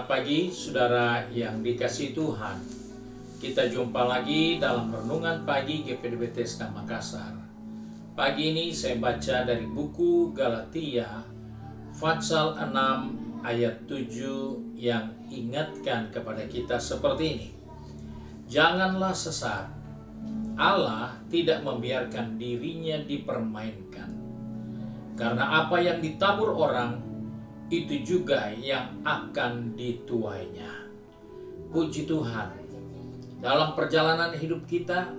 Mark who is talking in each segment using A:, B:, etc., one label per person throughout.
A: Selamat pagi saudara yang dikasihi Tuhan. Kita jumpa lagi dalam Renungan Pagi GPD Bethesda Makassar. Pagi ini saya baca dari buku Galatia pasal 6 ayat 7 yang ingatkan kepada kita seperti ini. Janganlah sesat. Allah tidak membiarkan dirinya dipermainkan. Karena apa yang ditabur orang, itu juga yang akan dituainya. Puji Tuhan, dalam perjalanan hidup kita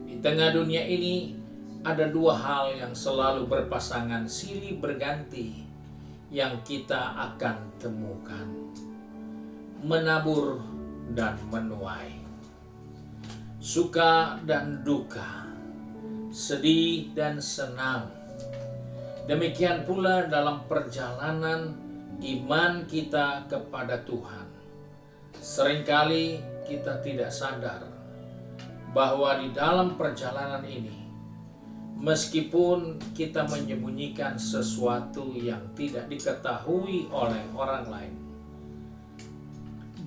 A: di tengah dunia ini ada dua hal yang selalu berpasangan silih berganti yang kita akan temukan: menabur dan menuai, suka dan duka, sedih dan senang. Demikian pula dalam perjalanan iman kita kepada Tuhan. Seringkali kita tidak sadar bahwa di dalam perjalanan ini, meskipun kita menyembunyikan sesuatu yang tidak diketahui oleh orang lain,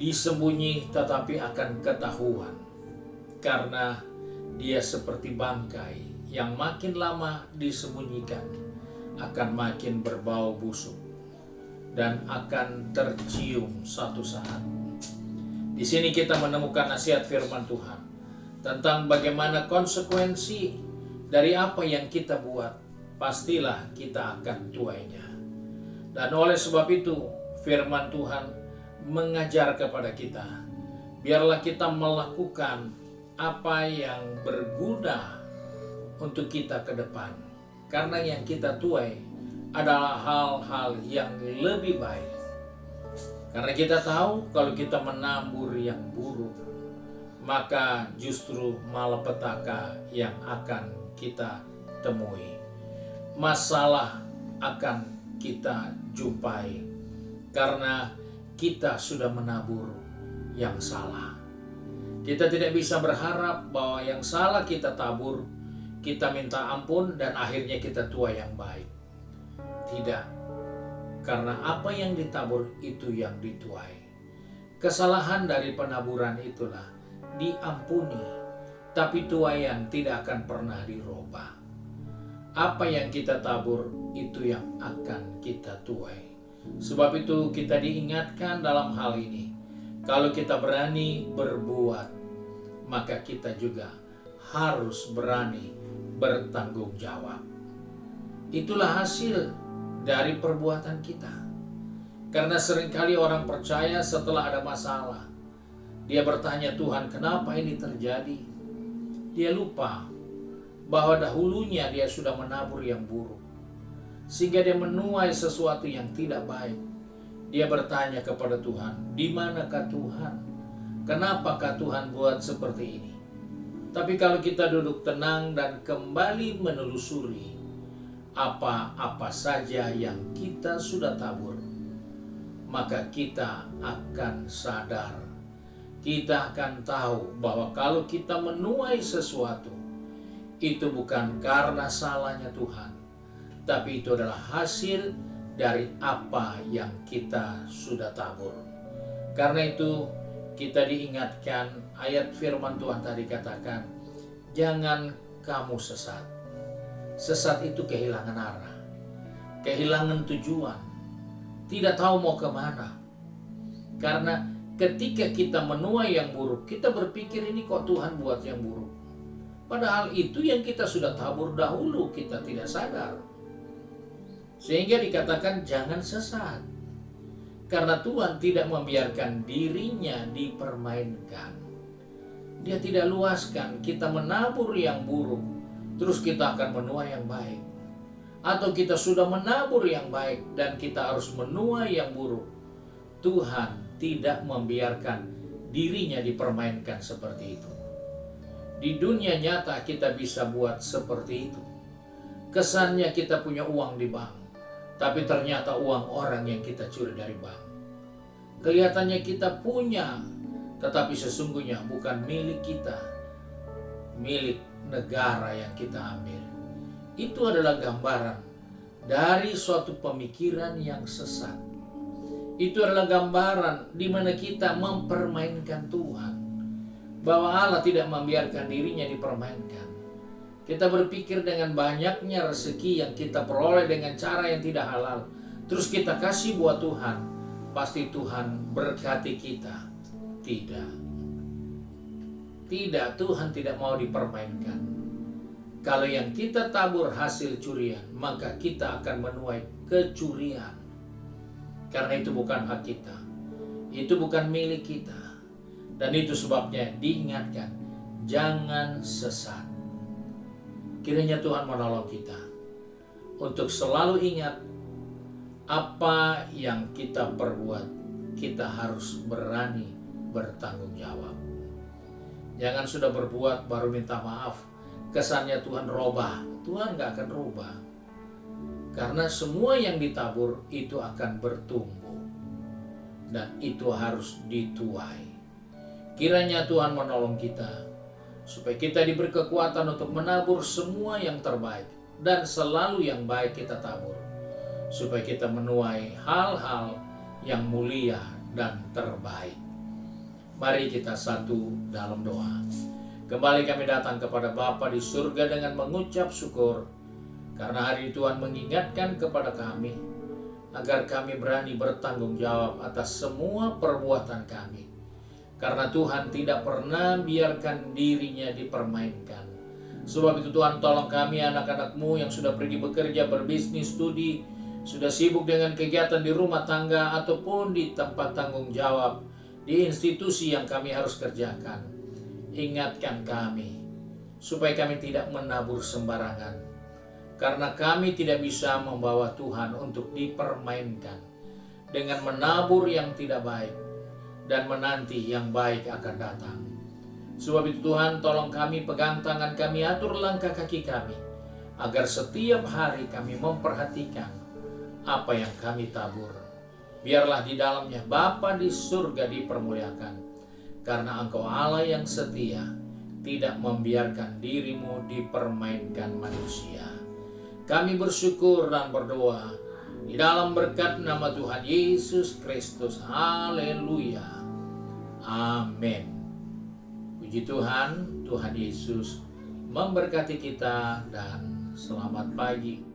A: disembunyi tetapi akan ketahuan, karena dia seperti bangkai yang makin lama disembunyikan akan makin berbau busuk dan akan tercium suatu saat. Di sini kita menemukan nasihat firman Tuhan tentang bagaimana konsekuensi dari apa yang kita buat, pastilah kita akan tuainya. Dan oleh sebab itu firman Tuhan mengajar kepada kita, biarlah kita melakukan apa yang berguna untuk kita ke depan. Karena yang kita tuai adalah hal-hal yang lebih baik. Karena kita tahu kalau kita menabur yang buruk, maka justru malapetaka yang akan kita temui. Masalah akan kita jumpai karena kita sudah menabur yang salah. Kita tidak bisa berharap bahwa yang salah kita tabur, kita minta ampun dan akhirnya kita tuai yang baik. Tidak, karena apa yang ditabur itu yang dituai. Kesalahan dari penaburan itulah diampuni, tapi tuaian tidak akan pernah dirubah. Apa yang kita tabur itu yang akan kita tuai. Sebab itu kita diingatkan dalam hal ini, kalau kita berani berbuat, maka kita juga harus berani bertanggung jawab. Itulah hasil dari perbuatan kita. Karena seringkali orang percaya setelah ada masalah, dia bertanya, Tuhan, kenapa ini terjadi? Dia lupa bahwa dahulunya dia sudah menabur yang buruk, sehingga dia menuai sesuatu yang tidak baik. Dia bertanya kepada Tuhan, di manakah Tuhan? Kenapakah Tuhan buat seperti ini? Tapi kalau kita duduk tenang dan kembali menelusuri apa-apa saja yang kita sudah tabur, maka kita akan sadar, kita akan tahu bahwa kalau kita menuai sesuatu, itu bukan karena salahnya Tuhan, tapi itu adalah hasil dari apa yang kita sudah tabur. Karena itu kita diingatkan, ayat firman Tuhan tadi katakan, jangan kamu sesat. Sesat itu kehilangan arah, kehilangan tujuan, tidak tahu mau kemana. Karena ketika kita menuai yang buruk, kita berpikir ini kok Tuhan buat yang buruk. Padahal itu yang kita sudah tabur dahulu, kita tidak sadar. Sehingga dikatakan jangan sesat. Karena Tuhan tidak membiarkan dirinya dipermainkan. Dia tidak luaskan kita menabur yang buruk, terus kita akan menuai yang baik. Atau kita sudah menabur yang baik dan kita harus menuai yang buruk. Tuhan tidak membiarkan dirinya dipermainkan seperti itu. Di dunia nyata kita bisa buat seperti itu. Kesannya kita punya uang di bank, tapi ternyata uang orang yang kita curi dari bank. Kelihatannya kita punya, tetapi sesungguhnya bukan milik kita, milik negara yang kita ambil. Itu adalah gambaran dari suatu pemikiran yang sesat. Itu adalah gambaran di mana kita mempermainkan Tuhan. Bahwa Allah tidak membiarkan dirinya dipermainkan. Kita berpikir dengan banyaknya rezeki yang kita peroleh dengan cara yang tidak halal, terus kita kasih buat Tuhan, pasti Tuhan berkati kita. Tidak. Tidak, Tuhan tidak mau dipermainkan. Kalau yang kita tabur hasil curian, maka kita akan menuai kecurian. Karena itu bukan hak kita. Itu bukan milik kita. Dan itu sebabnya diingatkan, jangan sesat. Kiranya Tuhan menolong kita untuk selalu ingat apa yang kita perbuat, kita harus berani bertanggung jawab. Jangan sudah berbuat baru minta maaf, kesannya Tuhan robah. Tuhan gak akan rubah. Karena semua yang ditabur itu akan bertumbuh. Dan itu harus dituai. Kiranya Tuhan menolong kita, supaya kita diberi kekuatan untuk menabur semua yang terbaik. Dan selalu yang baik kita tabur. Supaya kita menuai hal-hal yang mulia dan terbaik. Mari kita satu dalam doa. Kembali kami datang kepada Bapa di surga dengan mengucap syukur. Karena hari Tuhan mengingatkan kepada kami, agar kami berani bertanggung jawab atas semua perbuatan kami. Karena Tuhan tidak pernah biarkan dirinya dipermainkan. Sebab itu Tuhan tolong kami anak-anak-Mu yang sudah pergi bekerja, berbisnis, studi, sudah sibuk dengan kegiatan di rumah tangga ataupun di tempat tanggung jawab, di institusi yang kami harus kerjakan. Ingatkan kami, supaya kami tidak menabur sembarangan. Karena kami tidak bisa membawa Tuhan untuk dipermainkan dengan menabur yang tidak baik dan menanti yang baik akan datang. Sebab itu Tuhan tolong kami, pegang tangan kami, atur langkah kaki kami, agar setiap hari kami memperhatikan apa yang kami tabur. Biarlah di dalamnya Bapa di surga dipermuliakan, karena Engkau Allah yang setia, tidak membiarkan dirimu dipermainkan manusia. Kami bersyukur dan berdoa di dalam berkat nama Tuhan Yesus Kristus. Haleluya. Amin. Puji Tuhan, Tuhan Yesus memberkati kita dan selamat pagi.